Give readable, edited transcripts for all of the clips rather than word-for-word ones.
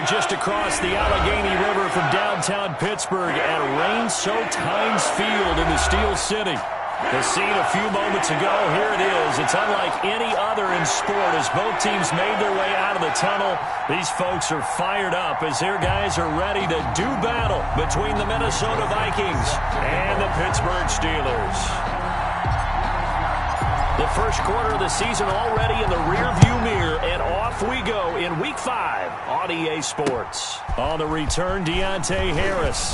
just across the Allegheny River from downtown Pittsburgh at rain-soaked Heinz Field in the Steel City. The scene a few moments ago, here it is. It's unlike any other in sport as both teams made their way out of the tunnel. These folks are fired up as their guys are ready to do battle between the Minnesota Vikings and the Pittsburgh Steelers. The first quarter of the season already in the rearview mirror, and off we go in Week 5 on EA Sports. On the return, Deontay Harris.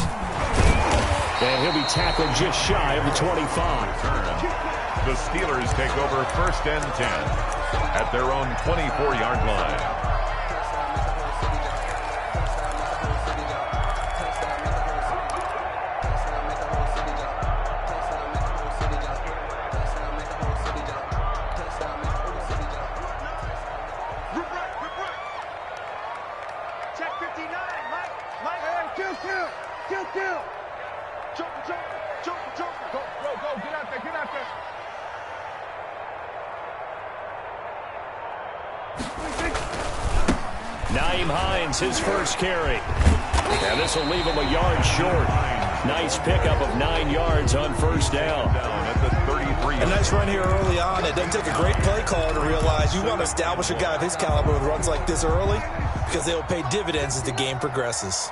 And he'll be tackled just shy of the 25. The Steelers take over 1st and 10 at their own 24-yard line. His first carry. And this will leave him a yard short. Nice pickup of 9 yards on first down. At the 33. A nice run here early on. It doesn't take a great play caller to realize you want to establish a guy of his caliber with runs like this early because they will pay dividends as the game progresses.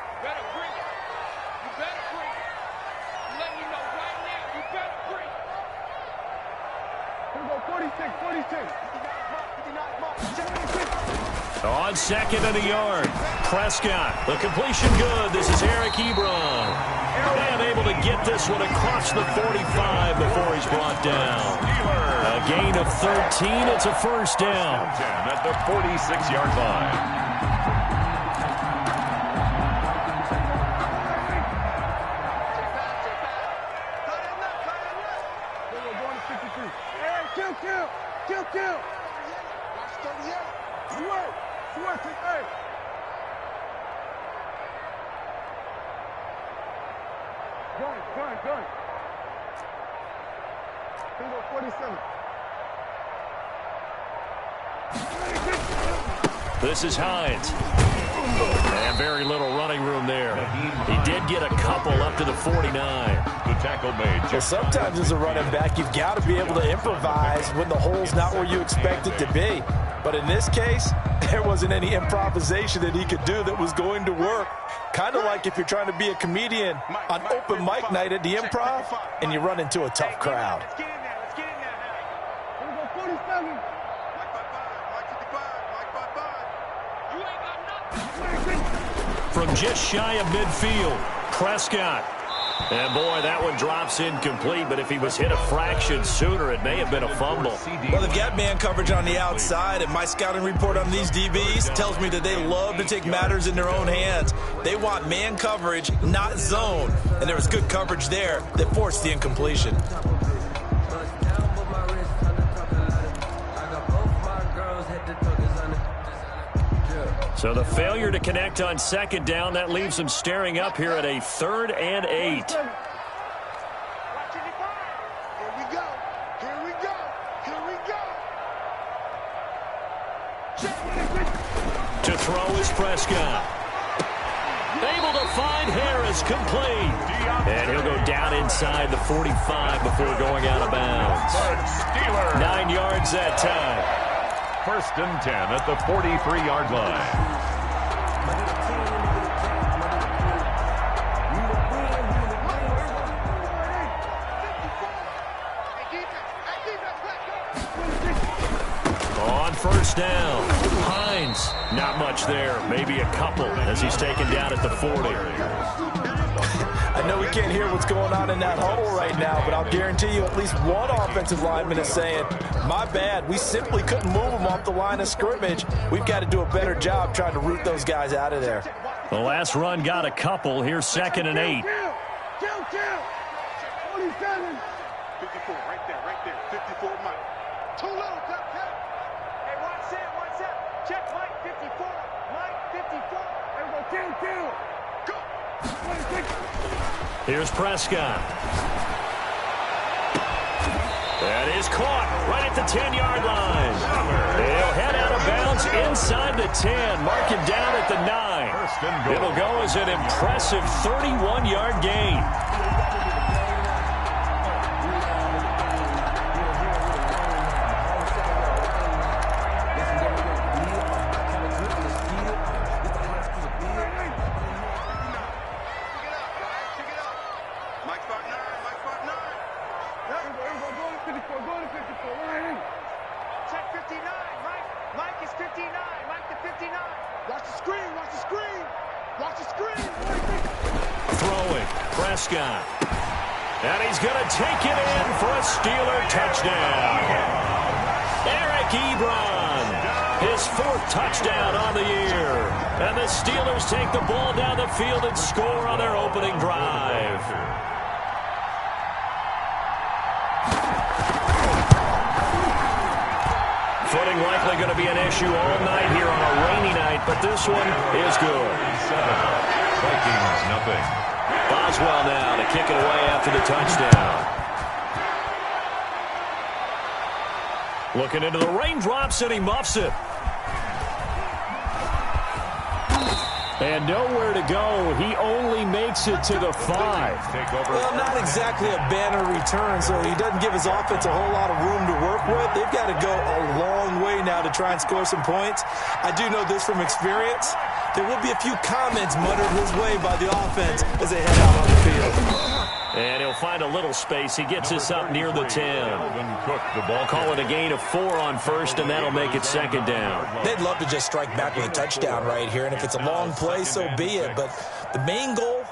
On 2nd and a yard, Prescott. The completion good. This is Eric Ebron. And able to get this one across the 45 before he's brought down. A gain of 13. It's a first down. At the 46-yard line. This is Hines. And very little running room there. He did get a couple up to the 49. The tackle made. Well, sometimes as a running back, you've got to be able to improvise when the hole's not where you expect it to be. But in this case, there wasn't any improvisation that he could do that was going to work. Kind of like if you're trying to be a comedian on open mic night at the Improv and you run into a tough crowd. From just shy of midfield, Prescott. And boy, that one drops incomplete, but if he was hit a fraction sooner, it may have been a fumble. Well, they've got man coverage on the outside, and my scouting report on these DBs tells me that they love to take matters in their own hands. They want man coverage, not zone. And there was good coverage there that forced the incompletion. So the failure to connect on 2nd down, that leaves him staring up here at a 3rd and 8. Here we go. Here we go. Here we go. To throw is Prescott. Able to find Harris, complete. And he'll go down inside the 45 before going out of bounds. 9 yards that time. 1st and 10 at the 43-yard line. On 1st down, Hines, not much there, maybe a couple as he's taken down at the 40. I know we can't hear what's going on in that huddle right now, but I'll guarantee you at least one offensive lineman is saying, my bad, we simply couldn't move them off the line of scrimmage. We've got to do a better job trying to root those guys out of there. The last run got a couple. Here's 2nd and 8. 47. 54, right there. 54, Mike. Too low, tap. Hey, watch that. Check Mike, 54. Mike, 54. There we go, Go. 26. Here's Prescott. That is caught right at the 10-yard line. He'll head out of bounds inside the 10. Mark him down at the 9. It'll go as an impressive 31-yard gain. Throwing, Prescott. And he's going to take it in for a Steeler touchdown. Eric Ebron, his 4th touchdown on the year. And the Steelers take the ball down the field and score on their opening drive. Footing likely going to be an issue all night here on a rainy night, but this one is good. Vikings, nothing. Boswell now to kick it away after the touchdown. Looking into the raindrops, and he muffs it. And nowhere to go. He only makes it to the 5. Well, not exactly a banner return, so he doesn't give his offense a whole lot of room to work with. They've got to go a long way now to try and score some points. I do know this from experience. There will be a few comments muttered his way by the offense as they head out on the field. And he'll find a little space. He gets us up near the 10. Call it a gain of 4 on first, and that'll make it 2nd down. They'd love to just strike back with a touchdown right here, and if it's a long play, so be it. But the main goal,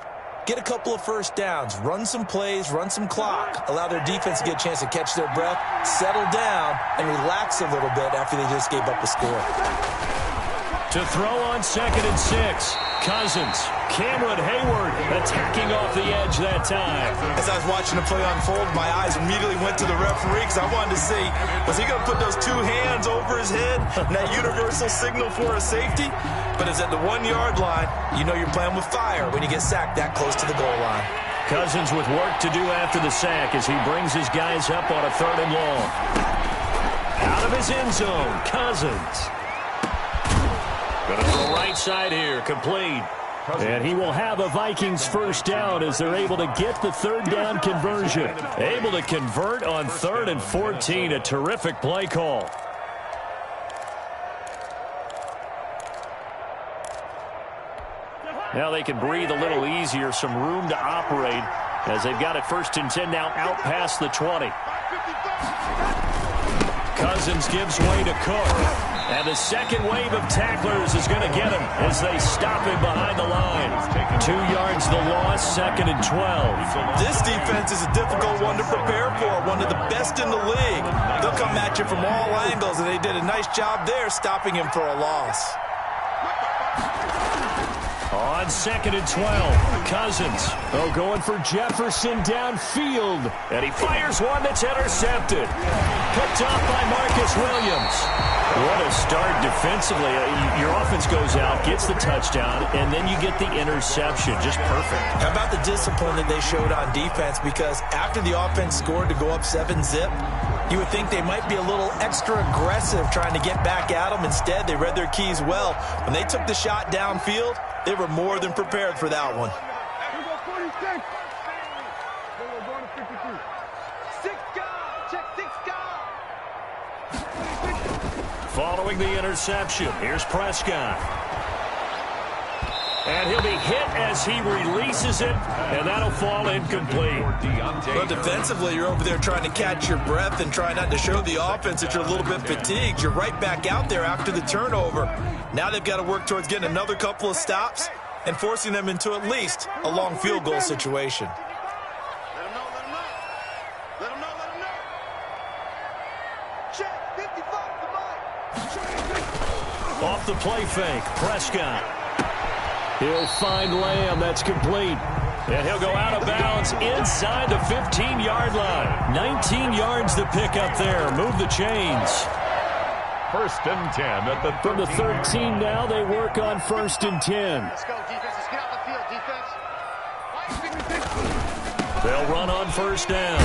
get a couple of first downs, run some plays, run some clock, allow their defense to get a chance to catch their breath, settle down, and relax a little bit after they just gave up a score. To throw on 2nd and 6. Cousins. Cameron Hayward attacking off the edge that time. As I was watching the play unfold, my eyes immediately went to the referee because I wanted to see, was he going to put those 2 hands over his head and that universal signal for a safety? But it's at the 1-yard line. You know you're playing with fire when you get sacked that close to the goal line. Cousins with work to do after the sack as he brings his guys up on a 3rd and long. Out of his end zone, Cousins. Going to throw right side here, complete. And he will have a Vikings first down as they're able to get the 3rd down conversion. Able to convert on 3rd and 14, a terrific play call. Now they can breathe a little easier, some room to operate as they've got it 1st and 10 now out past the 20. Cousins gives way to Cook. And the second wave of tacklers is going to get him as they stop him behind the line. 2 yards the loss, 2nd and 12. This defense is a difficult one to prepare for, one of the best in the league. They'll come at you from all angles, and they did a nice job there stopping him for a loss. On 2nd and 12, Cousins. Oh, going for Jefferson downfield. And he fires one that's intercepted. Picked off by Marcus Williams. What a start defensively. Your offense goes out, gets the touchdown, and then you get the interception. Just perfect. How about the discipline that they showed on defense? Because after the offense scored to go up 7-zip, you would think they might be a little extra aggressive trying to get back at them. Instead, they read their keys well. When they took the shot downfield, they were more than prepared for that one. Following the interception, here's Prescott. And he'll be hit as he releases it, and that'll fall incomplete. But defensively, you're over there trying to catch your breath and try not to show the offense that you're a little bit fatigued. You're right back out there after the turnover. Now they've got to work towards getting another couple of stops and forcing them into at least a long field goal situation. Off the play fake, Prescott. He'll find Lamb. That's complete. And he'll go out of bounds inside the 15-yard line. 19 yards to pick up there. Move the chains. 1st and 10 at the 13. From the 13 now, they work on 1st and 10. Let's go, defense. Let's get out the field, defense. They'll run on 1st down.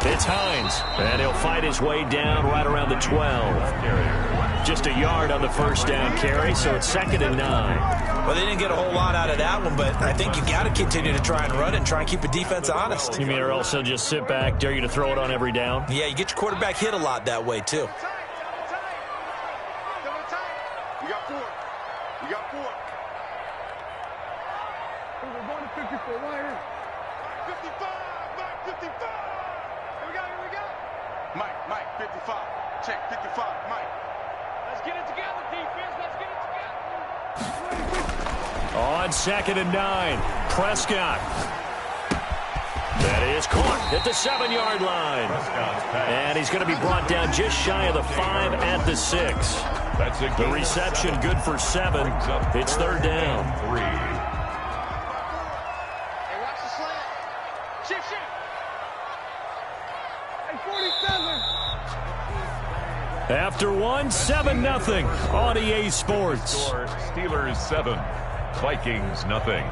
It's Hines. And he'll fight his way down right around the 12. Just a yard on the first down carry, so it's 2nd and 9. Well, they didn't get a whole lot out of that one, but I think you got to continue to try and run and try and keep the defense honest. You mean or else they'll just sit back, dare you to throw it on every down? Yeah, you get your quarterback hit a lot that way, too. You got 4. You got 4. We're going to 54 right here. 55. Mike, 55. Here we go. Mike, 55. Check, 55. Mike. Let's get it together, defense. Let's get it together. On 2nd and 9, Prescott. That is caught at the 7-yard line. And he's going to be brought down just shy of the 5 at the 6. The reception good for 7. It's 3rd down. Hey, watch the slant. Shift. Hey, 47. After 1, 7-0 on EA Sports. Steelers 7, Vikings nothing.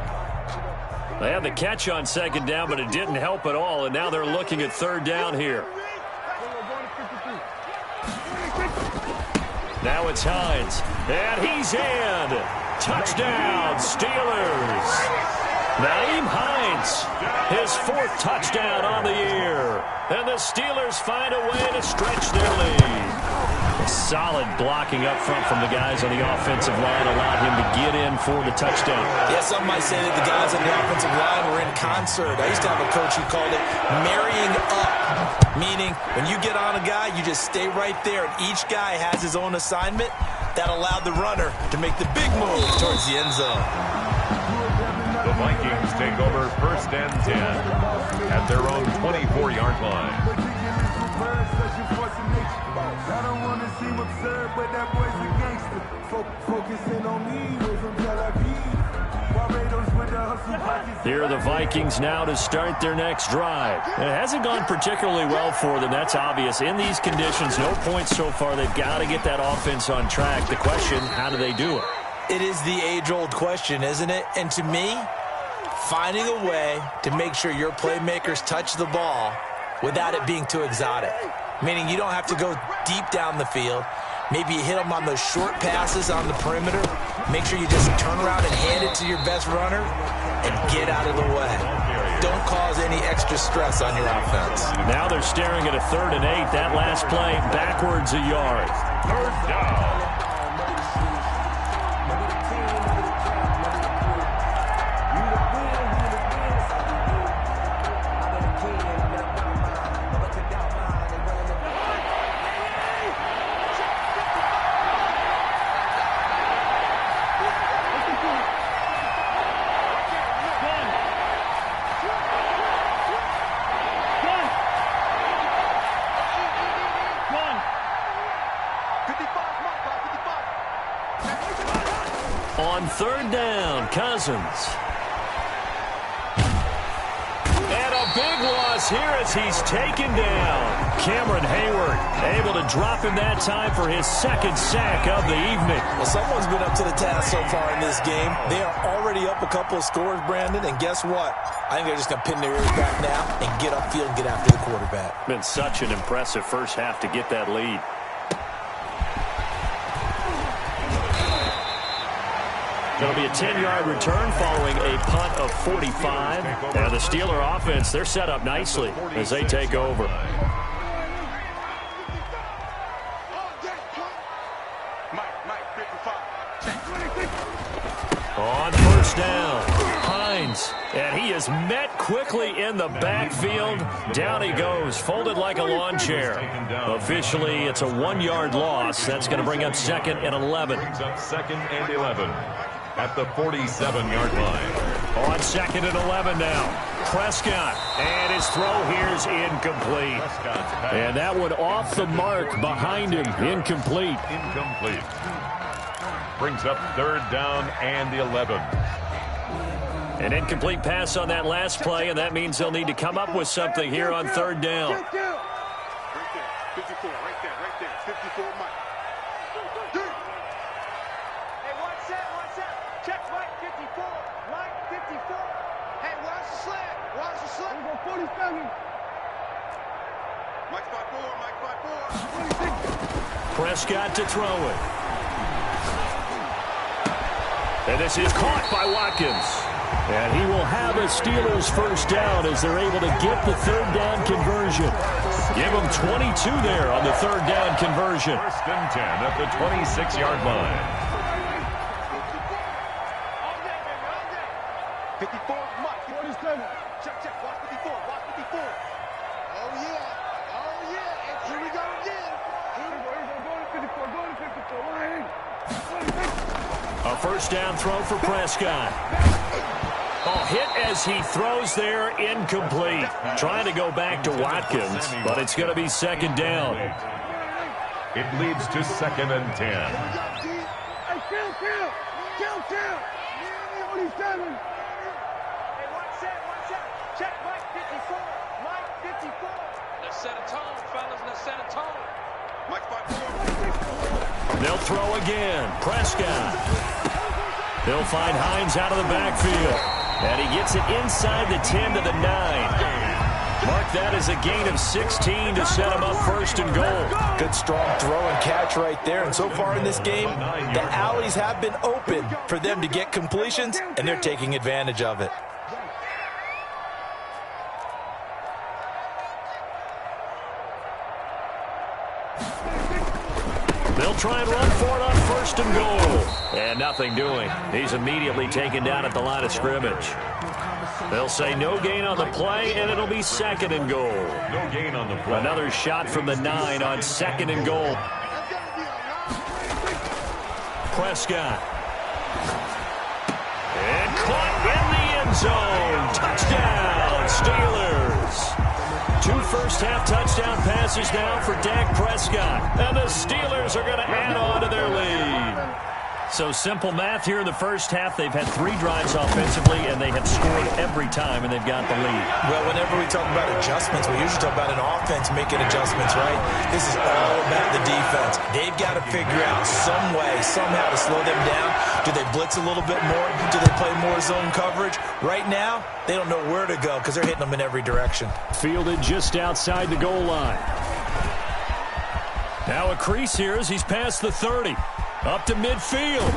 They had the catch on 2nd down, but it didn't help at all, and now they're looking at 3rd down here. Now it's Hines, and he's in. Touchdown, Steelers. Naeem Hines, his 4th touchdown on the year. And the Steelers find a way to stretch their lead. Solid blocking up front from the guys on the offensive line allowed him to get in for the touchdown. Yeah, some might say that the guys on the offensive line were in concert. I used to have a coach who called it marrying up, meaning when you get on a guy, you just stay right there, and each guy has his own assignment. That allowed the runner to make the big move towards the end zone. The Vikings take over 1st and 10 at their own 24-yard line. I don't want to seem absurd, but that boy's a gangster. Focusing on me, we're from Tel Aviv. Barbados with the hustle pockets. Here are the Vikings now to start their next drive. It hasn't gone particularly well for them, that's obvious. In these conditions, no points so far. They've got to get that offense on track. The question, how do they do it? It is the age-old question, isn't it? And to me, finding a way to make sure your playmakers touch the ball without it being too exotic. Meaning you don't have to go deep down the field. Maybe you hit them on those short passes on the perimeter. Make sure you just turn around and hand it to your best runner and get out of the way. Don't cause any extra stress on your offense. Now they're staring at a 3rd and 8. That last play backwards a yard. 3rd down. On 3rd down, Cousins. And a big loss here as he's taken down. Cameron Hayward able to drop him that time for his 2nd sack of the evening. Well, someone's been up to the task so far in this game. They are already up a couple of scores, Brandon, and guess what? I think they're just going to pin their ears back now and get upfield and get after the quarterback. Been such an impressive first half to get that lead. It'll be a 10-yard return following a punt of 45. And the Steeler offense, they're set up nicely as they take over. On 1st down, Hines. And he is met quickly in the backfield. Down he goes, folded like a lawn chair. Officially, it's a 1-yard loss. That's going to bring up 2nd and 11. Brings up 2nd and 11. At the 47-yard line. On 2nd and 11 now. Prescott. And his throw here is incomplete. And that one off the mark behind him. Incomplete. Incomplete. Brings up 3rd down and the 11. An incomplete pass on that last play, and that means they'll need to come up with something here on 3rd down. Right there. 54, right there. 54, Mike. Check Mike 54. Mike 54. Hey, watch the slant. Watch the slant. We go 47. Mike 54. Mike 54. 26. Prescott to throw it. And this is caught by Watkins. And he will have a Steelers first down as they're able to get the third down conversion. Give them 22 there on the third down conversion. First and 10 at the 26-yard line. 54, Mike, 47. Check, watch 54, watch 54. Oh, yeah, and here we go again. Go to 54. A first down throw for Prescott. Oh, hit as he throws there, incomplete. Trying to go back to Watkins, but it's going to be second down. It leads to second and 10. Hey, kill. 47. Hey, one set. Check, Mike 54. Mike 54. Let's set a tone, fellas. Let's set a tone. Mike 54. They'll throw again. Prescott. They'll find Hines out of the backfield. And he gets it inside the 10 to the 9. Mark that as a gain of 16 to set him up first and goal. Good strong throw and catch right there. And so far in this game, the alleys have been open for them to get completions, and they're taking advantage of it. They'll try and run for it on first and goal. And nothing doing. He's immediately taken down at the line of scrimmage. They'll say no gain on the play, and it'll be second and goal. No gain on the play. Another shot from the 9 on second and goal. Prescott. And caught in the end zone. Touchdown, Steelers. 2 first-half touchdown passes now for Dak Prescott. And the Steelers are going to add on to their lead. So simple math here in the first half. They've had 3 drives offensively, and they have scored every time, and they've got the lead. Well, whenever we talk about adjustments, we usually talk about an offense making adjustments, right? This is all about the defense. They've got to figure out some way, somehow to slow them down. Do they blitz a little bit more? Do they play more zone coverage? Right now, they don't know where to go because they're hitting them in every direction. Fielded just outside the goal line. Now a crease here as he's past the 30. Up to midfield.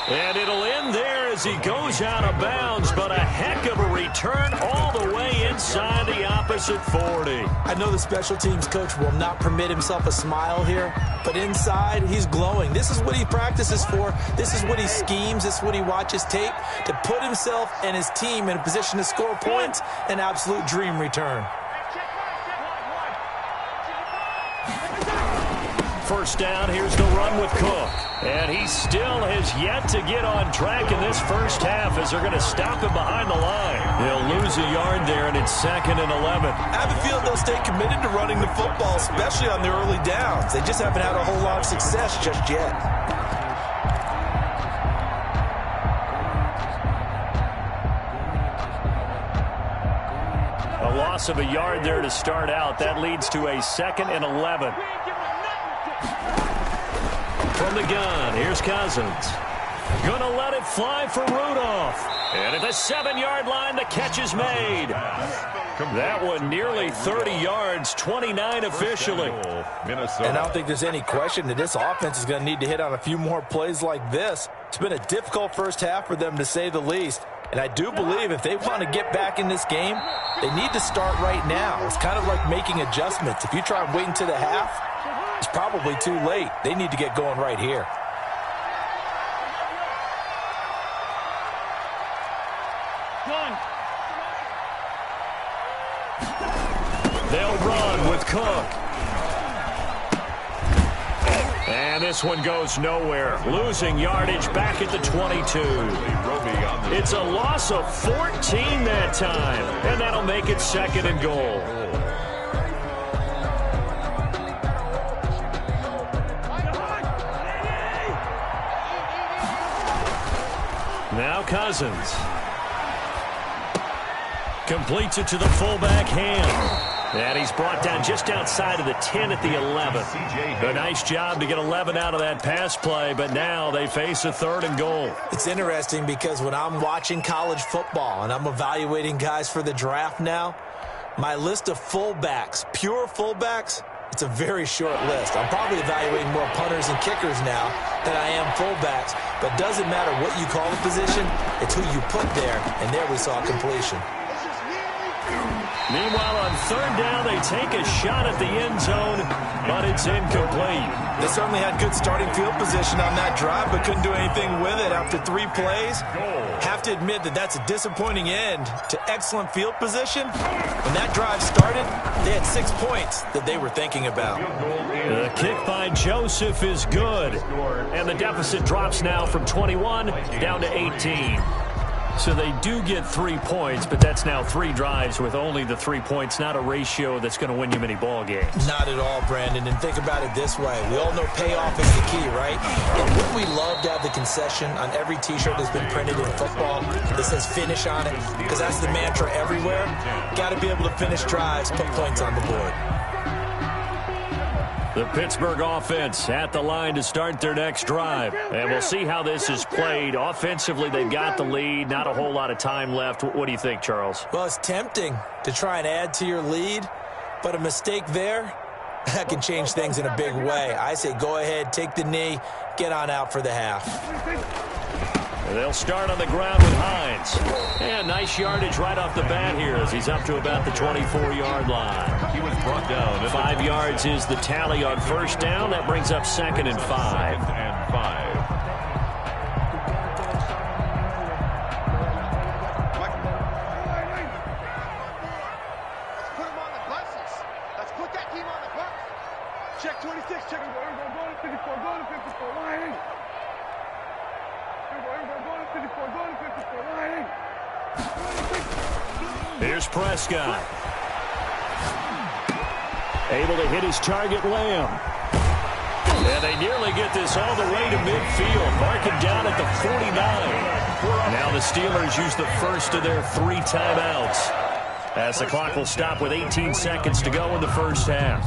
And it'll end there as he goes out of bounds, but a heck of a return all the way inside the opposite 40. I know the special teams coach will not permit himself a smile here, but inside, he's glowing. This is what he practices for. This is what he schemes. This is what he watches tape to put himself and his team in a position to score points. An absolute dream return. First down, here's the run with Cook. And he still has yet to get on track in this first half as they're going to stop him behind the line. He'll lose a yard there, and it's second and 11. I have a feeling they'll stay committed to running the football, especially on the early downs. They just haven't had a whole lot of success just yet. A loss of a yard there to start out. That leads to a second and 11. From the gun, here's Cousins. Gonna let it fly for Rudolph. And at the 7-yard line, the catch is made. That one nearly 30 yards, 29 officially. Minnesota. And I don't think there's any question that this offense is going to need to hit on a few more plays like this. It's been a difficult first half for them, to say the least. And I do believe if they want to get back in this game, they need to start right now. It's kind of like making adjustments. If you try and wait until the half, it's probably too late. They need to get going right here. They'll run with Cook. And this one goes nowhere. Losing yardage back at the 22. It's a loss of 14 that time. And that'll make it second and goal. Now Cousins. Completes it to the fullback hand. And he's brought down just outside of the 10 at the 11. A nice job to get 11 out of that pass play, but now they face a third and goal. It's interesting because when I'm watching college football and I'm evaluating guys for the draft now, my list of fullbacks, pure fullbacks, It's a very short list. I'm probably evaluating more punters and kickers now than I am fullbacks, but it doesn't matter what you call the position, it's who you put there, and there we saw completion. Meanwhile, on third down, they take a shot at the end zone, but it's incomplete. They certainly had good starting field position on that drive, but couldn't do anything with it after 3 plays. Have to admit that that's a disappointing end to excellent field position. When that drive started, they had 6 points that they were thinking about. The kick by Joseph is good, and the deficit drops now from 21 down to 18. So they do get 3 points, but that's now 3 drives with only the 3 points, not a ratio that's going to win you many ball games. Not at all, Brandon, and think about it this way. We all know payoff is the key, right? And wouldn't we love to have the concession on every T-shirt that's been printed in football that says finish on it? Because that's the mantra everywhere. Got to be able to finish drives, put points on the board. The Pittsburgh offense at the line to start their next drive. And we'll see how this is played. Offensively, they've got the lead. Not a whole lot of time left. What do you think, Charles? Well, it's tempting to try and add to your lead, but a mistake there, that can change things in a big way. I say go ahead, take the knee, get on out for the half. They'll start on the ground with Hines. And nice yardage right off the bat here as he's up to about the 24-yard line. He was brought down. 5 yards is the tally on first down. That brings up 2nd and 5. 2nd and 5. Let's put him on the buses. Let's put that team on the bus. Check 26, check him. Go to 54, go to 54, line in. Here's Prescott. Able to hit his target, Lamb. And they nearly get this all the way to midfield. Marking down at the 49. Now the Steelers use the first of their 3 timeouts, as the clock will stop with 18 seconds to go in the first half.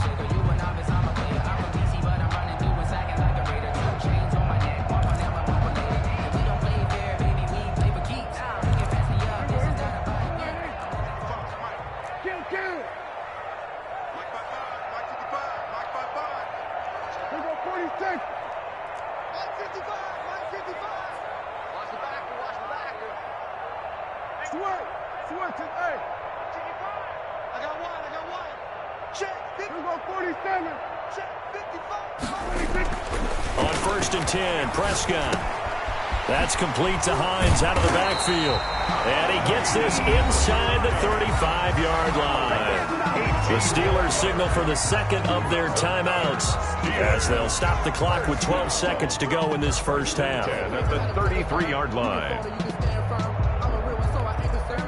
On first and 10, Prescott. That's complete to Hines out of the backfield. And he gets this inside the 35-yard line. The Steelers signal for the second of their timeouts as they'll stop the clock with 12 seconds to go in this first half. At the 33-yard line.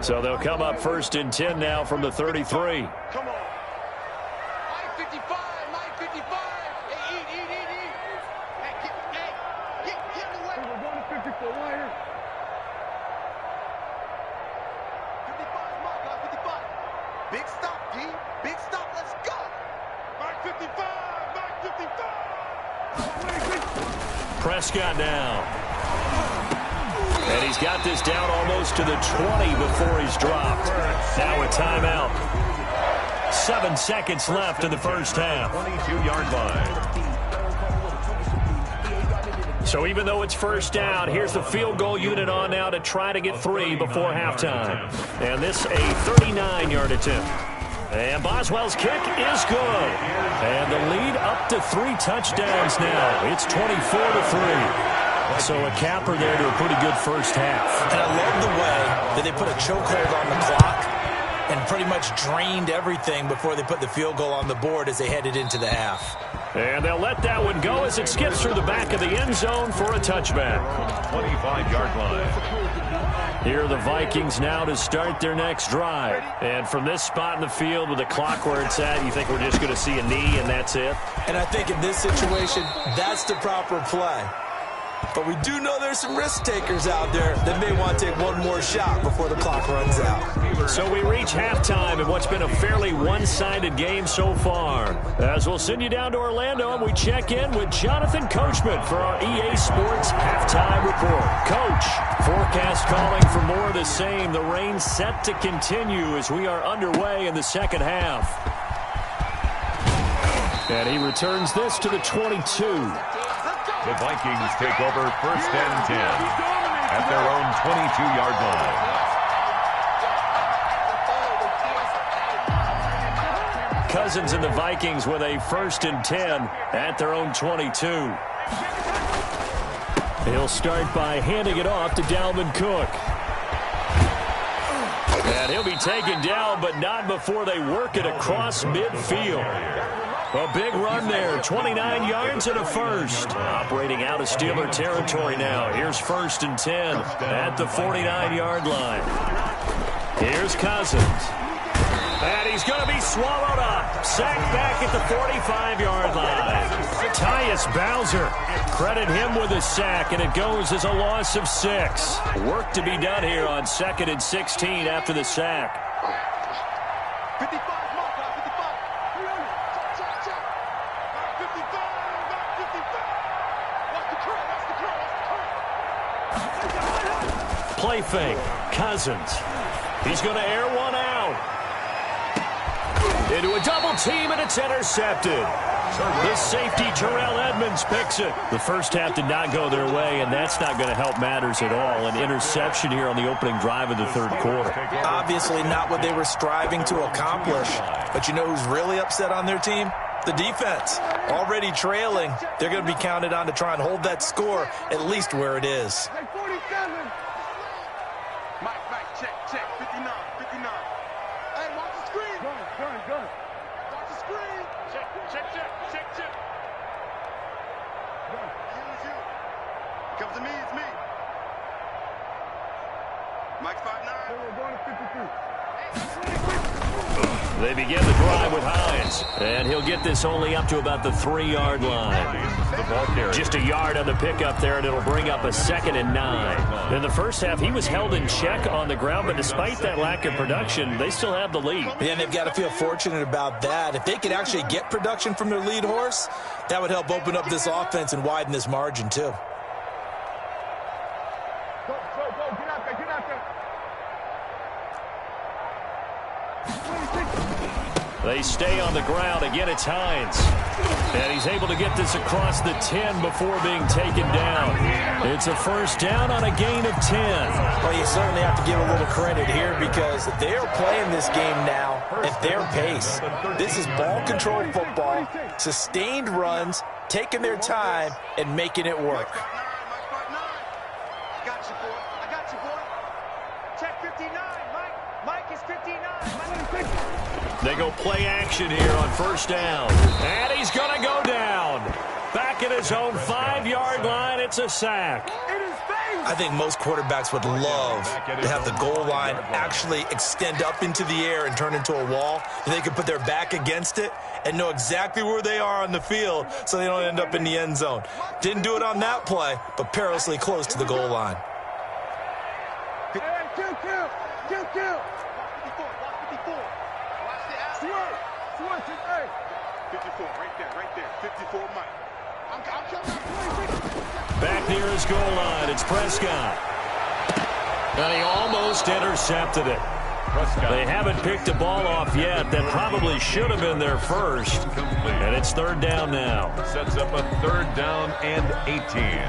So they'll come up first and 10 now from the 33. Come on. Line 55, line 55. Hey, eat. Hey, get in the way. We're going to 54, line in. 55, mark, line 55. Big stop, D. Big stop, let's go. Line 55, line 55. Prescott now. And he's got this down almost to the 20 before he's dropped. Now a timeout. 7 seconds left in the first half. 22-yard line. So even though it's first down, here's the field goal unit on now to try to get 3 before halftime. And this a 39-yard attempt. And Boswell's kick is good. And the lead up to 3 touchdowns now. It's 24-3. So a capper there to a pretty good first half. And I love the way that they put a chokehold on the clock and pretty much drained everything before they put the field goal on the board as they headed into the half. And they'll let that one go as it skips through the back of the end zone for a touchback. 25-yard line. Here are the Vikings now to start their next drive. And from this spot in the field with the clock where it's at, you think we're just going to see a knee and that's it? And I think in this situation, that's the proper play. But we do know there's some risk takers out there that may want to take one more shot before the clock runs out. So we reach halftime in what's been a fairly one-sided game so far. As we'll send you down to Orlando and we check in with Jonathan Coachman for our EA Sports Halftime Report. Coach, forecast calling for more of the same. The rain set to continue as we are underway in the second half. And he returns this to the 22. The Vikings take over 1st and 10 at their own 22-yard line. Cousins and the Vikings with a 1st and 10 at their own 22. He'll start by handing it off to Dalvin Cook. And he'll be taken down, but not before they work it across midfield. A big run there, 29 yards and a first. Operating out of Steeler territory now. Here's 1st and 10 at the 49-yard line. Here's Cousins. And he's going to be swallowed up. Sacked back at the 45-yard line. Tyus Bowser. Credit him with a sack, and it goes as a loss of 6. Work to be done here on 2nd and 16 after the sack. 55, mark, 55. 55, 55. Watch the curl, Play fake. Cousins. He's going to air one out. Into a double team, and it's intercepted. The safety, Terrell Edmonds, picks it. The first half did not go their way, and that's not going to help matters at all. An interception here on the opening drive of the 3rd quarter. Obviously not what they were striving to accomplish. But you know who's really upset on their team? The defense. Already trailing. They're going to be counted on to try and hold that score at least where it is. Hey, 47. Mike, check. 59. Hey, watch the screen. Gun. Watch the screen. Check. You. Comes to me, it's me. Mike's 5'9". We're going to 52. They begin the drive with Hines. And he'll get this only up to about the 3-yard line. Just a yard on the pickup there, and it'll bring up a 2nd and 9. In the first half, he was held in check on the ground, but despite that lack of production, they still have the lead. Yeah, and they've got to feel fortunate about that. If they could actually get production from their lead horse, that would help open up this offense and widen this margin, too. Go. Get out there. They stay on the ground. Again, it's Hines. And he's able to get this across the 10 before being taken down. It's a 1st down on a gain of 10. Well, you certainly have to give a little credit here because they are playing this game now at their pace. This is ball control football, sustained runs, taking their time, and making it work. I got you, boy. Check 59, Mike. Mike is 59. They go play action here on 1st down. And he's going to go down. Back at his own 5-yard line, it's a sack. I think most quarterbacks would love to have the goal line actually extend up into the air and turn into a wall. They could put their back against it and know exactly where they are on the field so they don't end up in the end zone. Didn't do it on that play, but perilously close to the goal line. Hey, kill. 54. Watch the out. Switch it, hey. 54, right there. 54, Mike. I'm coming. Back near his goal line, it's Prescott. And he almost intercepted it. They haven't picked the ball off yet. That probably should have been their first. And it's 3rd down now. Sets up a 3rd down and 18.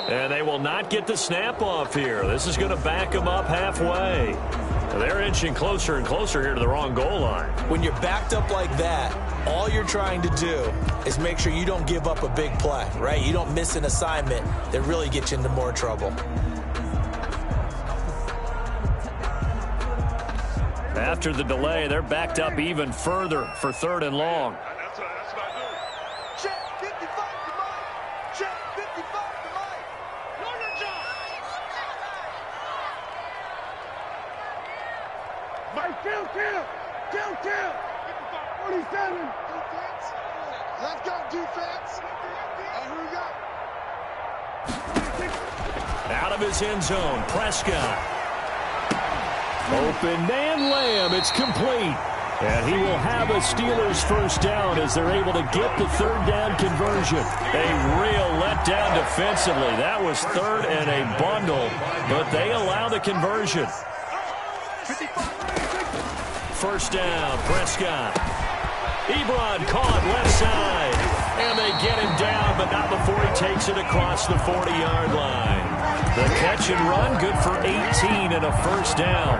And they will not get the snap off here. This is going to back them up halfway. They're inching closer and closer here to the wrong goal line. When you're backed up like that, all you're trying to do is make sure you don't give up a big play, right? You don't miss an assignment that really gets you into more trouble. After the delay, they're backed up even further for 3rd and long. That's what I do. Check 55 to Mike. Check 55 to Mike. Know your job. Mike, kill. 47. Defense. Let's go, defense. Who we got? Out of his end zone, Prescott. Open man Lamb, it's complete. And he will have a Steelers first down as they're able to get the third down conversion. A real letdown defensively. That was third and a bundle, but they allow the conversion. First down, Prescott. Ebron caught left side. And they get him down, but not before he takes it across the 40-yard line. The catch and run, good for 18 and a first down.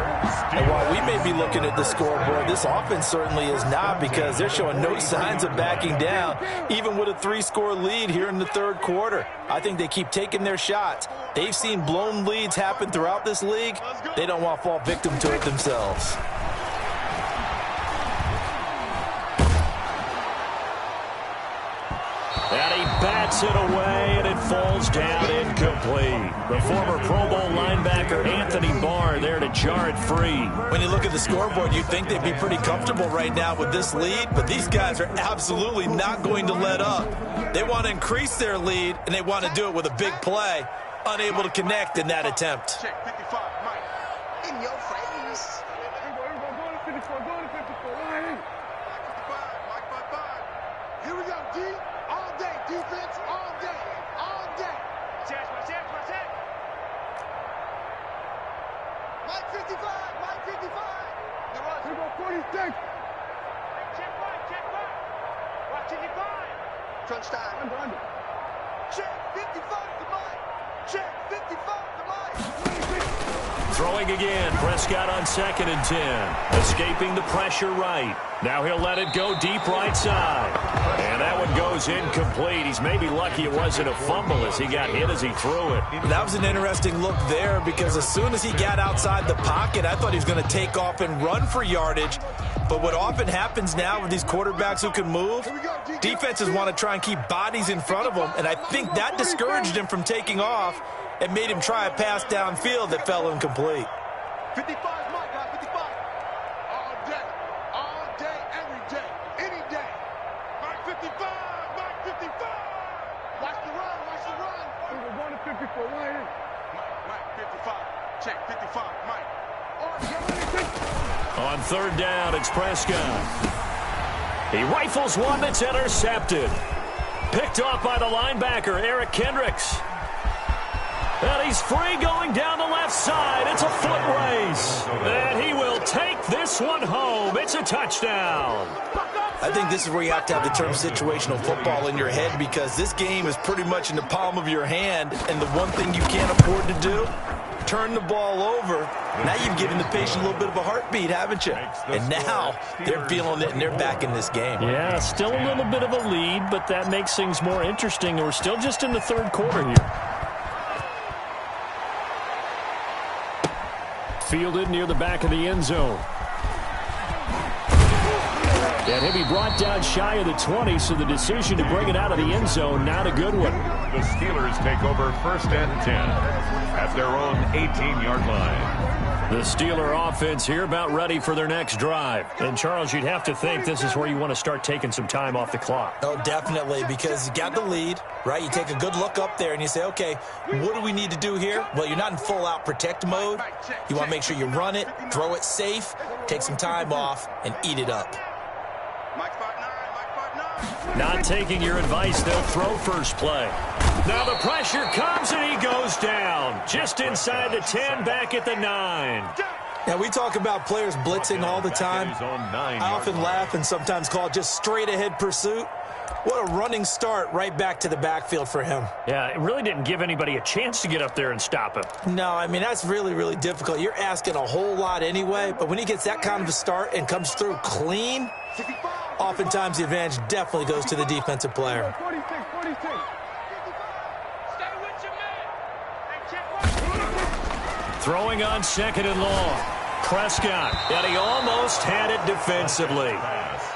And while we may be looking at the scoreboard, this offense certainly is not, because they're showing no signs of backing down, even with a 3-score lead here in the third quarter. I think they keep taking their shots. They've seen blown leads happen throughout this league. They don't want to fall victim to it themselves. And he bats it away, and it falls down incomplete. The former Pro Bowl linebacker Anthony Barr there to jar it free. When you look at the scoreboard, you'd think they'd be pretty comfortable right now with this lead, but these guys are absolutely not going to let up. They want to increase their lead, and they want to do it with a big play. Unable to connect in that attempt. Check 55, Mike. In your face. Go to 54, line. Mike 55. Here we go, D. All day, defense, all day. Check. Mike 55. The run. Here we go, 46. Check right. Watch 55. Crunch time. Under. Check 55 to Mike. Check 55 to Mike. Throwing again, Prescott on 2nd and 10. Escaping the pressure right. Now he'll let it go deep right side. And that one goes incomplete. He's maybe lucky it wasn't a fumble as he got hit as he threw it. That was an interesting look there, because as soon as he got outside the pocket, I thought he was going to take off and run for yardage. But what often happens now with these quarterbacks who can move, defenses want to try and keep bodies in front of them, and I think that discouraged him from taking off and made him try a pass downfield that fell incomplete. 55 is Mike, guys, 55. All day, every day, any day. Mike 55. Watch the run. We're going to 54, right here. Mike 55. Check 55, Mike. On third down, it's Prescott. He rifles one that's intercepted. Picked off by the linebacker, Eric Kendricks. And he's free going down the left side. It's a foot race. And he will take this one home. It's a touchdown. I think this is where you have to have the term situational football in your head, because this game is pretty much in the palm of your hand, and the one thing you can't afford to do, turn the ball over. Now you've given the patient a little bit of a heartbeat, haven't you? And now they're feeling it, and they're back in this game. Yeah, still a little bit of a lead, but that makes things more interesting. We're still just in the third quarter here. Fielded near the back of the end zone. And he'll be brought down shy of the 20, so the decision to bring it out of the end zone, not a good one. The Steelers take over 1st and 10 at their own 18-yard line. The Steeler offense here about ready for their next drive. And, Charles, you'd have to think this is where you want to start taking some time off the clock. Oh, definitely, because you got the lead, right? You take a good look up there and you say, okay, what do we need to do here? Well, you're not in full-out protect mode. You want to make sure you run it, throw it safe, take some time off, and eat it up. Mike 5'9". Not taking your advice, they'll throw first play. Now the pressure comes and he goes down. Just inside the 10, back at the 9. Now, we talk about players blitzing all the time. I often laugh and sometimes call it just straight-ahead pursuit. What a running start right back to the backfield for him. Yeah, it really didn't give anybody a chance to get up there and stop him. No, I mean, that's really, really difficult. You're asking a whole lot anyway, but when he gets that kind of a start and comes through clean, oftentimes the advantage definitely goes to the defensive player. 46. Stay with your man. Throwing on 2nd and long. Prescott, and he almost had it defensively.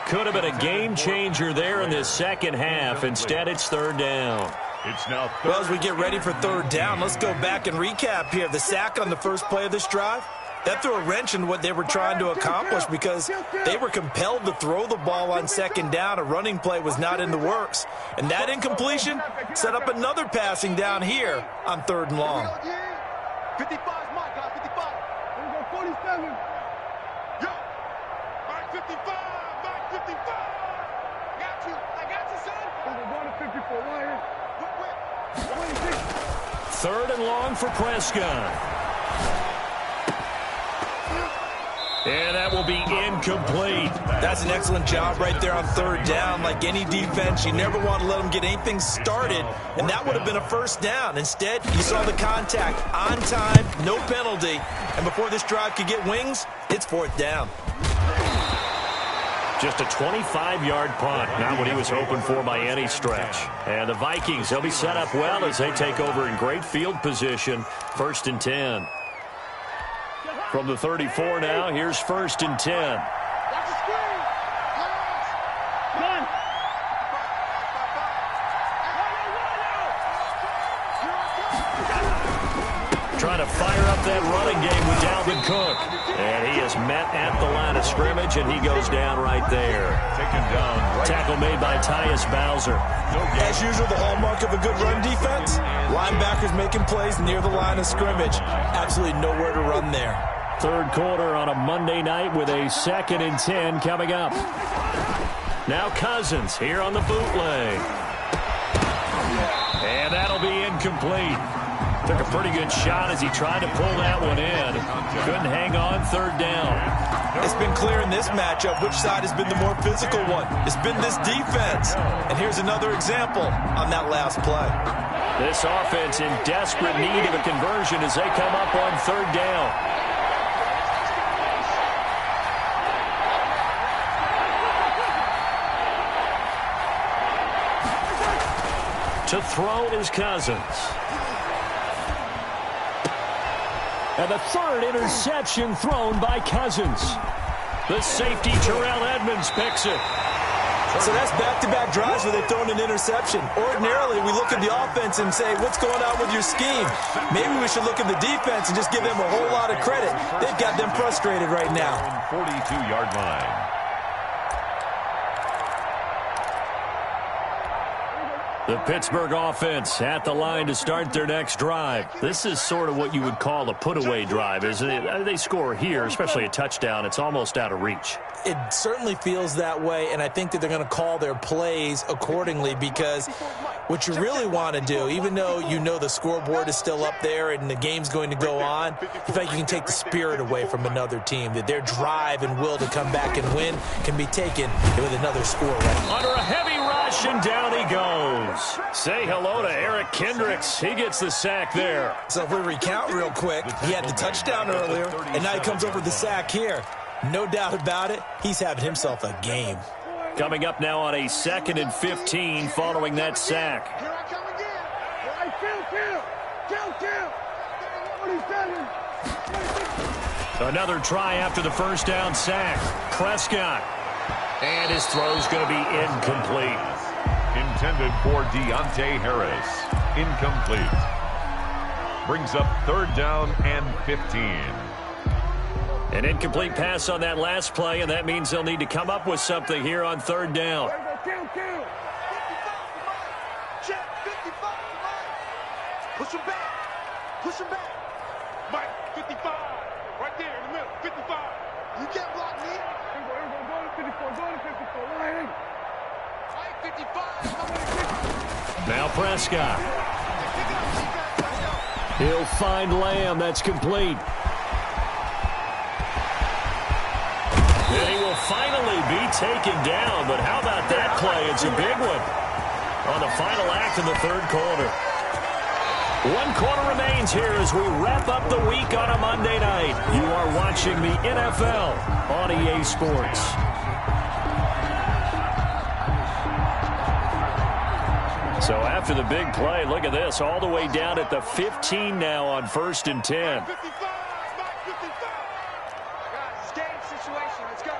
Could have been a game changer there in this second half. Instead, it's third down. It's now Well, as we get ready for third down, let's go back and recap here. The sack on the first play of this drive, That threw a wrench in what they were trying to accomplish because they were compelled to throw the ball on second down. A running play was not in the works. And that incompletion set up another passing down here on 3rd and long. 55 is mine, guys. 55. We're going 47. Yo, Mike 55. Mike 55. Got you. I got you, son. We're going to 54. Right here. 3rd and long for Prescott. And that will be incomplete. That's an excellent job right there on 3rd down. Like any defense, you never want to let them get anything started, and that would have been a 1st down. Instead, you saw the contact on time, no penalty, and before this drive could get wings, it's 4th down. Just a 25-yard punt, not what he was hoping for by any stretch. And the Vikings, they'll be set up well as they take over in great field position, 1st and 10. From the 34 now, here's 1st and 10. Watch the screen. Run. Trying to fire up that running game with Dalvin Cook. And he is met at the line of scrimmage, and he goes down right there. Taken down. Right. Tackle made by Tyus Bowser. As usual, the hallmark of a good run defense, linebackers making plays near the line of scrimmage. Absolutely nowhere to run there. 3rd quarter on a Monday night with a 2nd and 10 coming up. Now Cousins here on the bootleg. And that'll be incomplete. Took a pretty good shot as he tried to pull that one in. Couldn't hang on 3rd down. It's been clear in this matchup which side has been the more physical one. It's been this defense. And here's another example on that last play. This offense in desperate need of a conversion as they come up on 3rd down. To throw is Cousins. And the 3rd interception thrown by Cousins. The safety, Terrell Edmonds, picks it. So that's back-to-back drives where they've thrown an interception. Ordinarily, we look at the offense and say, what's going on with your scheme? Maybe we should look at the defense and just give them a whole lot of credit. They've got them frustrated right now. 42-yard line. The Pittsburgh offense at the line to start their next drive. This is sort of what you would call a put-away drive, isn't it? They score here, especially a touchdown. It's almost out of reach. It certainly feels that way, and I think that they're going to call their plays accordingly because what you really want to do, even though you know the scoreboard is still up there and the game's going to go on, in fact, you can take the spirit away from another team, that their drive and will to come back and win can be taken with another score. Right? Under a heavy rush, and down he goes. Say hello to Eric Kendricks. He gets the sack there. So if we recount real quick, he had the touchdown earlier, and now he comes over the sack here. No doubt about it, he's having himself a game. Coming up now on a 2nd and 15 following that sack. Here I come again. All right, kill. Another try after the 1st down sack. Prescott. And his throw's going to be incomplete. Intended for Deontay Harris. Incomplete. Brings up 3rd down and 15. An incomplete pass on that last play, and that means they'll need to come up with something here on 3rd down. Kill. 55 Check, 55 Push him back. Push him back. Mike, 55. Right there in the middle. 55. You can't block me. Go to 54. Go to 54. Right. Mike, 55. Now Prescott. He'll find Lamb. That's complete. And he will finally be taken down. But how about that play? It's a big one on the final act of the 3rd quarter. 1 quarter remains here as we wrap up the week on a Monday night. You are watching the NFL on EA Sports. So after the big play, look at this, all the way down at the 15 now on 1st and 10. 55. Guys, game situation. Let's go.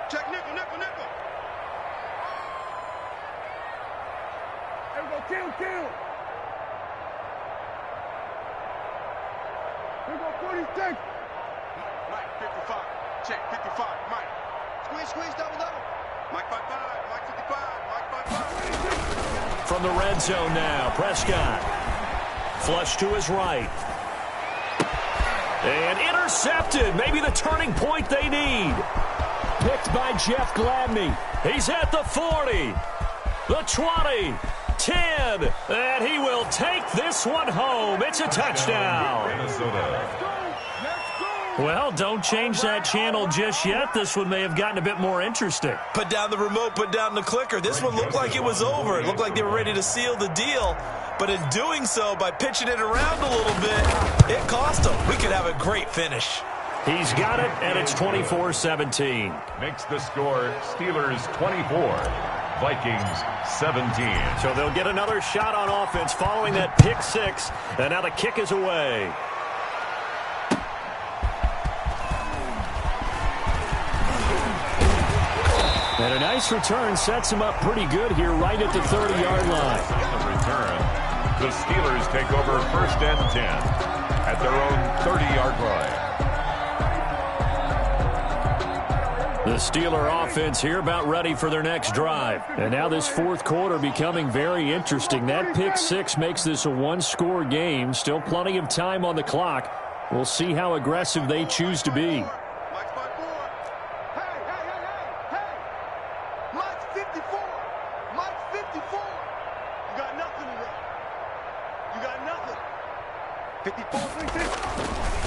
Check nickel. There we go. Kill. We go 46. Mike, 55. Check, 55. Mike. Squeeze, double. Mike 55. Mike 55. Mike 55. From the red zone now, Prescott. Flush to his right. And intercepted. Maybe the turning point they need. Picked by Jeff Gladney. He's at the 40. The 20. 10. And he will take this one home. It's a touchdown. Well, don't change that channel just yet. This one may have gotten a bit more interesting. Put down the remote, put down the clicker. This one looked like it was over. It looked like they were ready to seal the deal. But in doing so, by pitching it around a little bit, it cost them. We could have a great finish. He's got it, and it's 24-17. Makes the score Steelers 24, Vikings 17. So they'll get another shot on offense following that pick six, and now the kick is away. And a nice return sets him up pretty good here right at the 30-yard line. On the return, the Steelers take over 1st and 10 at their own 30-yard line. The Steeler offense here about ready for their next drive. And now this fourth quarter becoming very interesting. That pick six makes this a one-score game. Still plenty of time on the clock. We'll see how aggressive they choose to be. Mike's 54. Hey. Mike's 54. Mike's 54. You got nothing to run. You got nothing. 54, 36.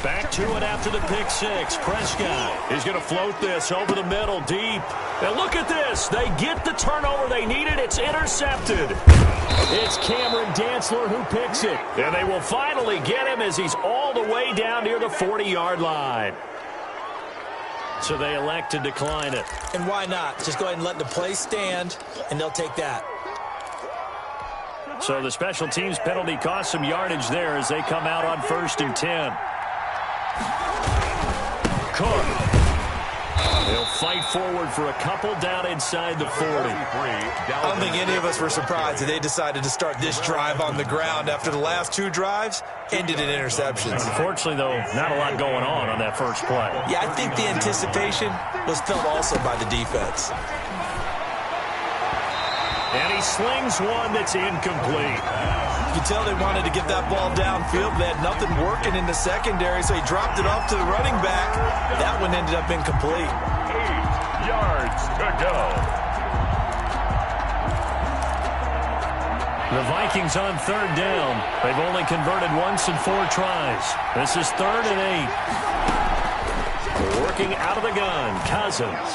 Back to it after the pick six. Prescott is going to float this over the middle deep. And look at this. They get the turnover they needed. It's intercepted. It's Cameron Dantzler who picks it. And they will finally get him as he's all the way down near the 40-yard line. So they elect to decline it. And why not? Just go ahead and let the play stand, and they'll take that. So the special teams penalty cost some yardage there as they come out on 1st and 10. Cook. They'll fight forward for a couple down inside the 40. I don't think any of us were surprised that they decided to start this drive on the ground after the last two drives ended in interceptions. Unfortunately, though, not a lot going on that first play. Yeah, I think the anticipation was felt also by the defense. And he slings one that's incomplete. You can tell they wanted to get that ball downfield. They had nothing working in the secondary, so he dropped it off to the running back. That one ended up incomplete. 8 yards to go. The Vikings on 3rd down. They've only converted once in 4 tries. This is 3rd and 8. Working out of the gun, Cousins.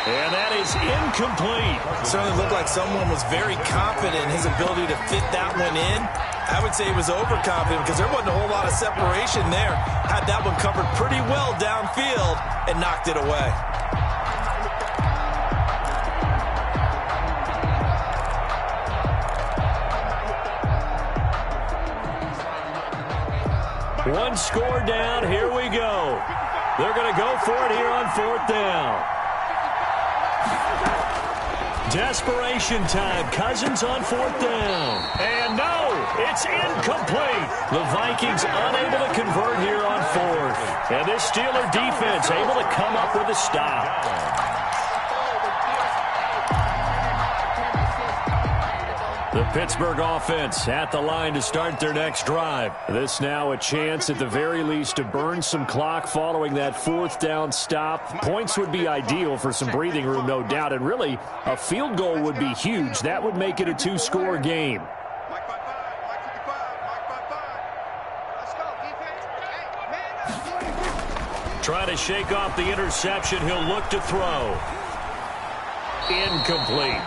And that is incomplete. Certainly looked like someone was very confident in his ability to fit that one in. I would say he was overconfident because there wasn't a whole lot of separation there. Had that one covered pretty well downfield and knocked it away. One score down. Here we go. They're going to go for it here on 4th down. Desperation time. Cousins on 4th down. And no, it's incomplete. The Vikings unable to convert here on 4th. And this Steeler defense able to come up with a stop. The Pittsburgh offense at the line to start their next drive. This now a chance at the very least to burn some clock following that 4th down stop. Points would be ideal for some breathing room, no doubt. And really, a field goal would be huge. That would make it a 2-score game. Mike 55. Mike 55. Mike 55. Let's go, defense. Hey, man up. Trying to shake off the interception. He'll look to throw. Incomplete.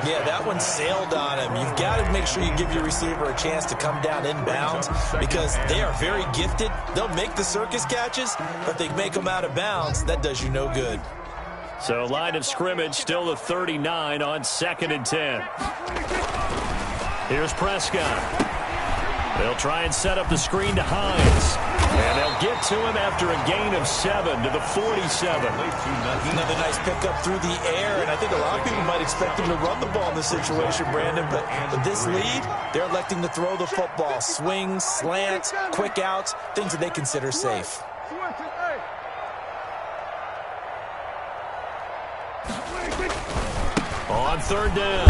Yeah, that one sailed on him. You've got to make sure you give your receiver a chance to come down inbounds because they are very gifted. They'll make the circus catches, but they make them out of bounds. That does you no good. So line of scrimmage still the 39 on 2nd and 10. Here's Prescott. They'll try and set up the screen to Hines. And they'll get to him after a gain of 7 to the 47. Another nice pickup through the air, and I think a lot of people might expect him to run the ball in this situation, Brandon, but with this lead, they're electing to throw the football. Swings, slants, quick outs, things that they consider safe. On third down,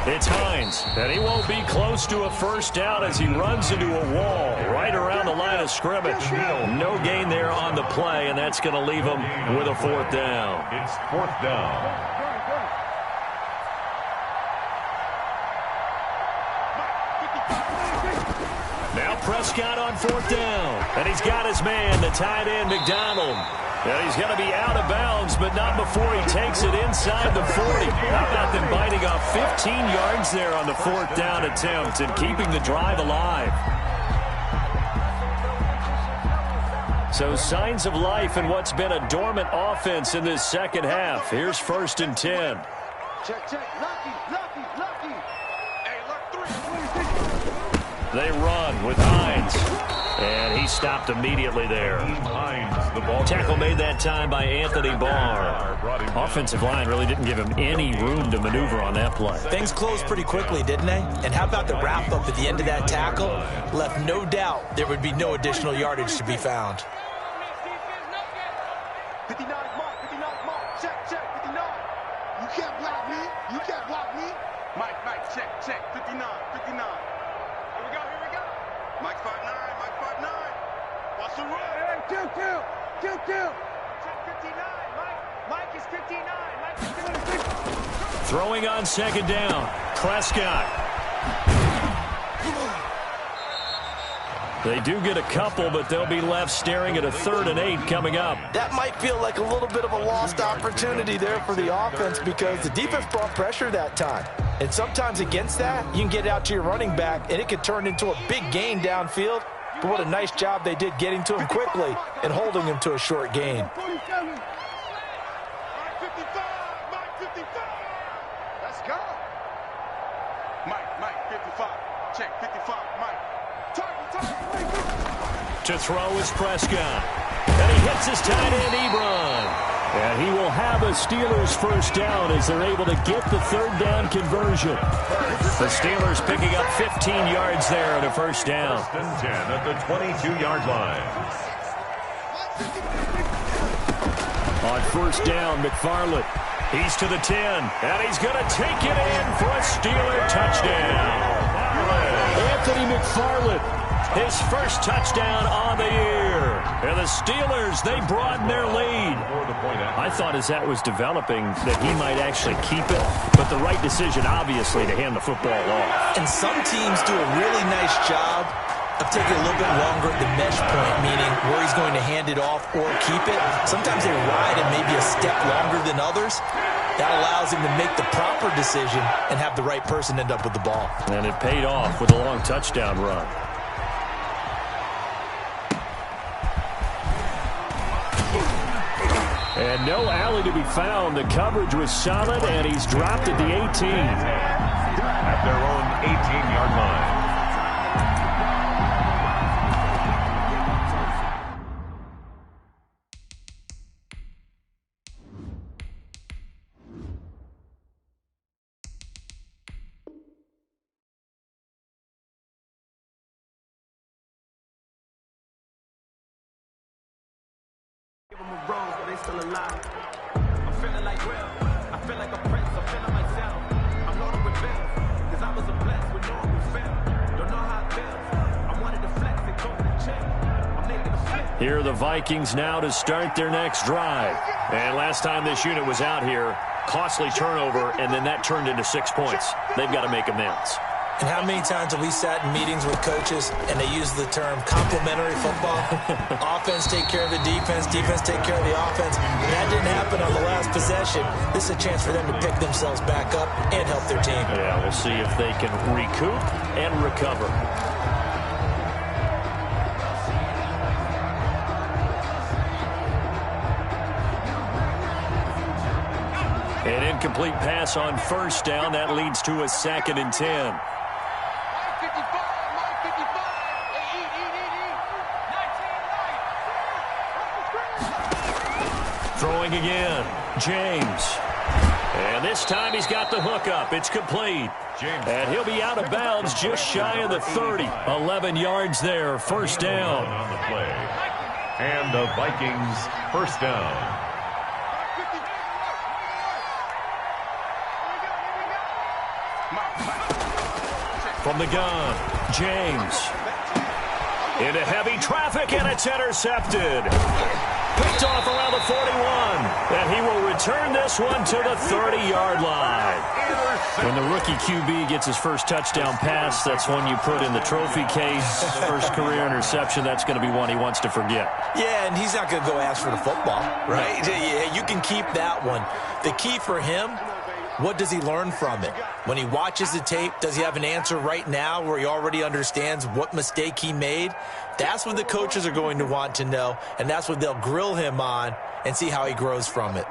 it's Hines, and he won't be close to a first down as he runs into a wall right around the line of scrimmage. No gain there on the play, and that's going to leave him with a fourth down. It's fourth down. Now Prescott on fourth down, and he's got his man, the tight end, McDonald. And he's going to be out of bounds, but not before he takes it inside the 40. How about them biting off 15 yards there on the fourth down attempt and keeping the drive alive? So signs of life in what's been a dormant offense in this second half. Here's 1st and 10. Check, check. Lucky. Hey, look, 3. They run with Hines. And he stopped immediately there. Hines, the ball Tackle made that time by Anthony Barr. Offensive line really didn't give him any room to maneuver on that play. Things closed pretty quickly, didn't they? And how about the wrap-up at the end of that tackle? Left no doubt there would be no additional yardage to be found. 59 mark. Check, 59. You can't block me. Mike, check, 59. Here we go. Mike 5'9". Watch the run. Hey, kill. Check 59. Mike is 59. Mike is 59. Throwing on second down. Prescott. They do get a couple, but they'll be left staring at a 3rd and 8 coming up. That might feel like a little bit of a lost opportunity there for the offense because the defense brought pressure that time. And sometimes against that, you can get out to your running back, and it could turn into a big gain downfield. But what a nice job they did getting to him quickly and holding him to a short gain. Mike 55. Let's go. Mike 55. Check 55. Mike. Target. To throw is Prescott. And he hits his tight end, Ebron. And he will have a Steelers first down as they're able to get the 3rd down conversion. The Steelers picking up 15 yards there at a first down. 1st and 10 at the 22-yard line. On first down, McFarland. He's to the 10, and he's going to take it in for a Steeler touchdown. Anthony McFarland, his first touchdown on the year. And the Steelers, they broaden their lead. I thought as that was developing that he might actually keep it, but the right decision, obviously, to hand the football off. And some teams do a really nice job of taking a little bit longer at the mesh point, meaning where he's going to hand it off or keep it. Sometimes they ride it maybe a step longer than others. That allows him to make the proper decision and have the right person end up with the ball. And it paid off with a long touchdown run. And no alley to be found. The coverage was solid, and he's dropped at the 18. At their own 18-yard line. Still alive. I'm feeling like real. I feel like a prince. I'm feeling myself. I'm loaded with bills. Cause I was a blessed with no one who failed. Don't know how it feels. I wanted to flex and go to the gym. I'm making a flip. Here are the Vikings now to start their next drive. And last time this unit was out here, costly turnover, and then that turned into 6 points. They've got to make amends. And how many times have we sat in meetings with coaches and they use the term complementary football? Offense take care of the defense, defense take care of the offense. And that didn't happen on the last possession. This is a chance for them to pick themselves back up and help their team. Yeah, we'll see if they can recoup and recover. An incomplete pass on first down. That leads to a 2nd and 10. Throwing again, James. And this time he's got the hook up. It's complete. And he'll be out of bounds just shy of the 30. 11 yards there, first down. On the play. And the Vikings first down. From the gun, James. Into heavy traffic, and it's intercepted. Picked off around the 41. And he will return this one to the 30-yard line. When the rookie QB gets his first touchdown pass, that's one you put in the trophy case. First career interception, that's going to be one he wants to forget. Yeah, and he's not going to go ask for the football, right? Yeah, you can keep that one. The key for him, what does he learn from it? When he watches the tape, does he have an answer right now where he already understands what mistake he made? That's what the coaches are going to want to know, and that's what they'll grill him on and see how he grows from it.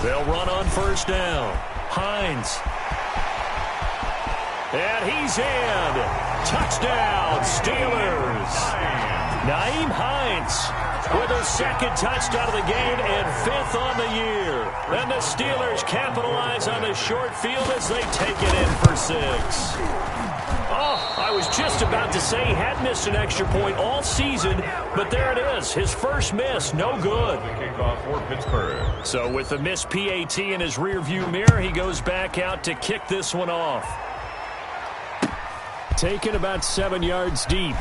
They'll run on first down. Hines. And he's in. Touchdown, Steelers. Nyheim Hines with his second touchdown of the game and 5th on the year. And the Steelers capitalize on the short field as they take it in for 6. Oh, I was just about to say he had missed an extra point all season, but there it is. His first miss, no good. Kickoff for Pittsburgh. So with the missed PAT in his rearview mirror, he goes back out to kick this one off. Taken about 7 yards deep.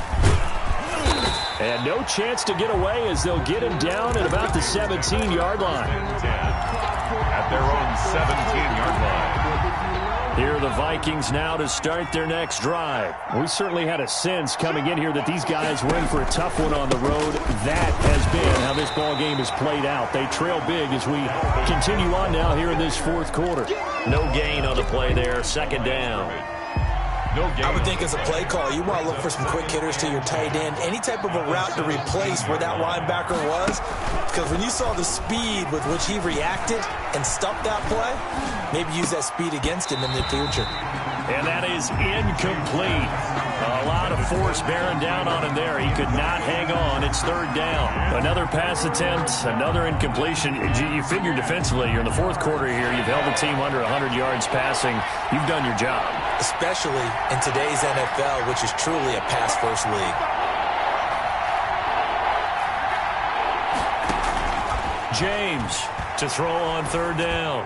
And no chance to get away as they'll get him down at about the 17-yard line. At their own 17-yard line. Here are the Vikings now to start their next drive. We certainly had a sense coming in here that these guys were in for a tough one on the road. That has been how this ball game has played out. They trail big as we continue on now here in this fourth quarter. No gain on the play there. Second down. No gain. I would think as a play call, you want to look for some quick hitters to your tight end. Any type of a route to replace where that linebacker was. Because when you saw the speed with which he reacted and stuffed that play, maybe use that speed against him in the future. And that is incomplete. A lot of force bearing down on him there. He could not hang on. It's third down. Another pass attempt, another incompletion. You figure defensively, you're in the fourth quarter here. You've held the team under 100 yards passing. You've done your job. Especially in today's NFL, which is truly a pass-first league. James to throw on third down.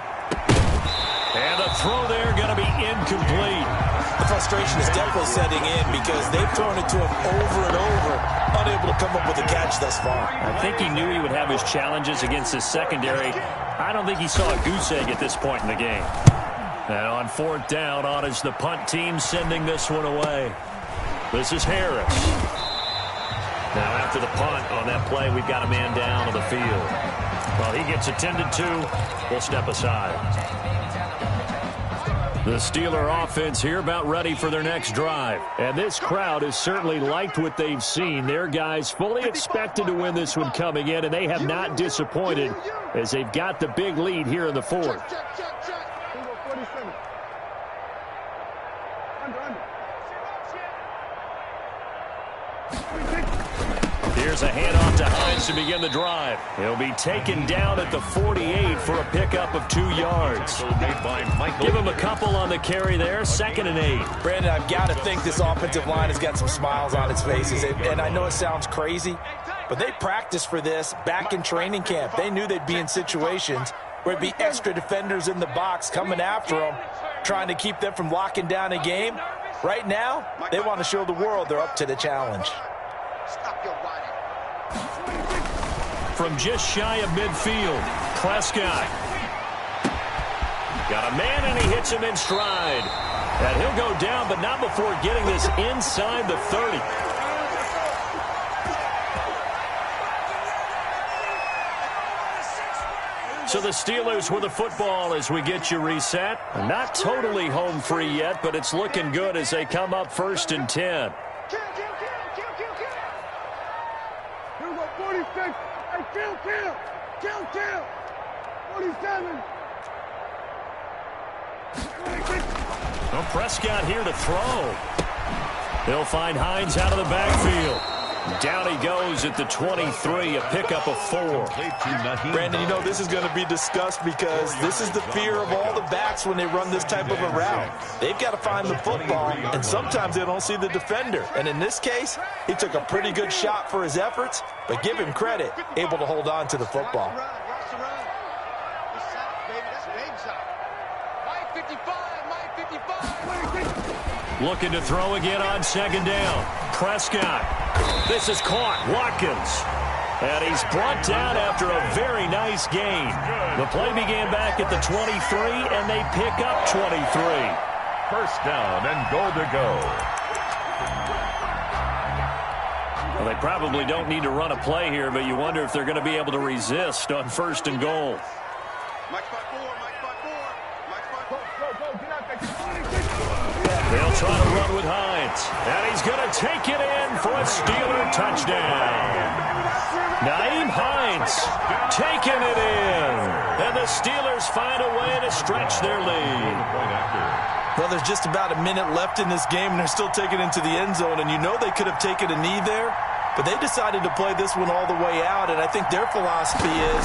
And the throw there going to be incomplete. The frustration is definitely setting in because they've thrown it to him over and over, unable to come up with a catch thus far. I think he knew he would have his challenges against his secondary. I don't think he saw a goose egg at this point in the game. And on fourth down, on is the punt team sending this one away. This is Harris. Now after the punt on that play, we've got a man down on the field. Well, he gets attended to. We'll step aside. The Steeler offense here about ready for their next drive. And this crowd has certainly liked what they've seen. Their guys fully expected to win this one coming in, and they have not disappointed as they've got the big lead here in the fourth. Here's a handoff to Hines to begin the drive. He'll be taken down at the 48 for a pickup of 2 yards. Give him a couple on the carry there. 2nd and 8. Brandon, I've got to think this offensive line has got some smiles on its faces. And I know it sounds crazy, but they practiced for this back in training camp. They knew they'd be in situations where it'd be extra defenders in the box coming after them, trying to keep them from locking down a game. Right now, they want to show the world they're up to the challenge. Stop your body. From just shy of midfield, Prescott. Got a man, and he hits him in stride. And he'll go down, but not before getting this inside the 30. So the Steelers with the football as we get you reset. Not totally home free yet, but it's looking good as they come up 1st and 10. Kill. Here we go, 46. Hey, kill. 47. Well, Prescott here to throw. He'll find Hines out of the backfield. Down he goes at the 23, a pickup of 4. Brandon, you know this is going to be discussed because this is the fear of all the backs when they run this type of a route. They've got to find the football, and sometimes they don't see the defender. And in this case, he took a pretty good shot for his efforts, but give him credit, able to hold on to the football. Mike 55. Looking to throw again on second down. Prescott. This is caught. Watkins. And he's brought down after a very nice gain. The play began back at the 23, and they pick up 23. First down and goal to go. Well, they probably don't need to run a play here, but you wonder if they're going to be able to resist on first and goal. They'll try to run with Hines. And he's going to take it in for a Steeler touchdown. Nyheim Hines taking it in. And the Steelers find a way to stretch their lead. Well, there's just about a minute left in this game, and they're still taking it into the end zone. And you know they could have taken a knee there, but they decided to play this one all the way out. And I think their philosophy is,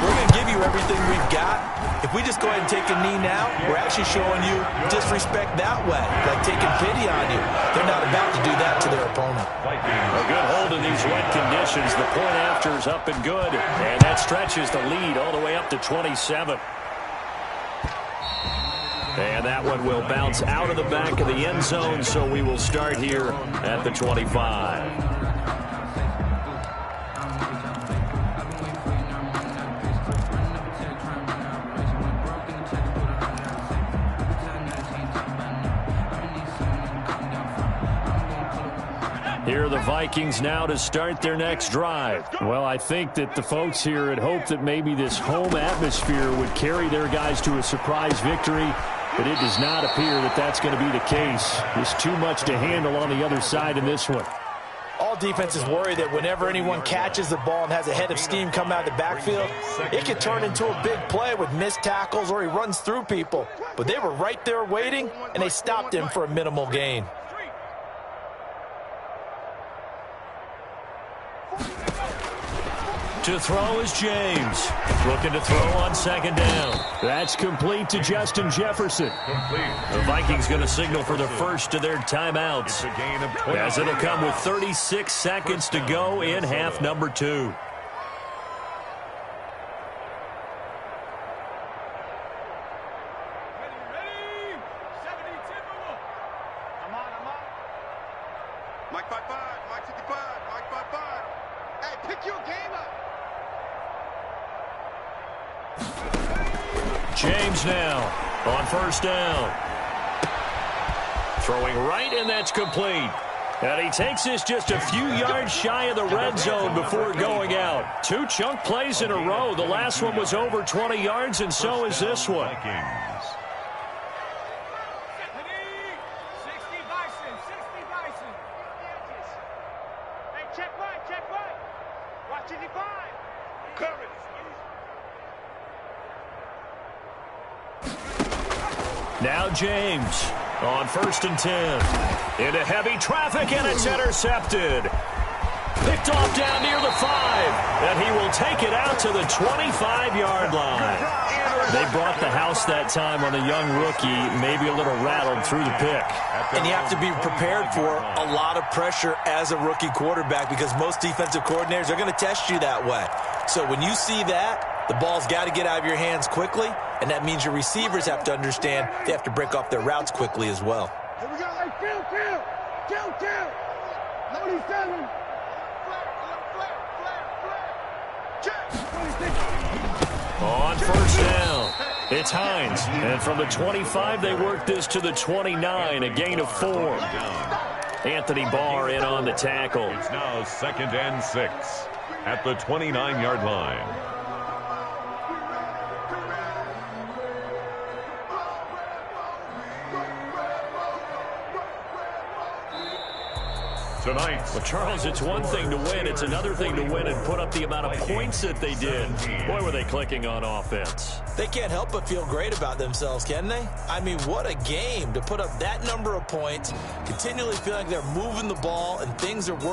we're going to give you everything we've got. If we just go ahead and take a knee now, we're actually showing you disrespect that way, like taking pity on you. They're not about to do that to their opponent. A good hold in these wet conditions. The point after is up and good, and that stretches the lead all the way up to 27. And that one will bounce out of the back of the end zone, so we will start here at the 25. Here are the Vikings now to start their next drive. Well, I think that the folks here had hoped that maybe this home atmosphere would carry their guys to a surprise victory, but it does not appear that that's going to be the case. There's too much to handle on the other side in this one. All defenses worry that whenever anyone catches the ball and has a head of steam come out of the backfield, it can turn into a big play with missed tackles or he runs through people. But they were right there waiting, and they stopped him for a minimal gain. To throw is James. Looking to throw on second down. That's complete to Justin Jefferson. The Vikings going to signal for the first of their timeouts, as it'll come with 36 seconds to go in half number 2. Mike 55, Mike 55, Mike 55. Hey, pick your game up. James now on first down. Throwing right, and that's complete. And he takes this just a few yards shy of the red zone before going out. 2 chunk plays in a row. The last one was over 20 yards, and so is this one. Now James on first and 10. Into heavy traffic, and it's intercepted. Picked off down near the 5. And he will take it out to the 25-yard line. They brought the house that time on the young rookie, maybe a little rattled through the pick. And you have to be prepared for a lot of pressure as a rookie quarterback, because most defensive coordinators are going to test you that way. So when you see that, the ball's got to get out of your hands quickly, and that means your receivers have to understand they have to break off their routes quickly as well. Here we go. Hey, kill. 97. On first down, it's Hines. And from the 25, they work this to the 29, a gain of 4. Anthony Barr in on the tackle. It's now 2nd and 6 at the 29-yard line. Tonight. Well, Charles, it's one thing to win. It's another thing to win and put up the amount of points that they did. Boy, were they clicking on offense. They can't help but feel great about themselves, can they? I mean, what a game to put up that number of points, continually feeling like they're moving the ball and things are working.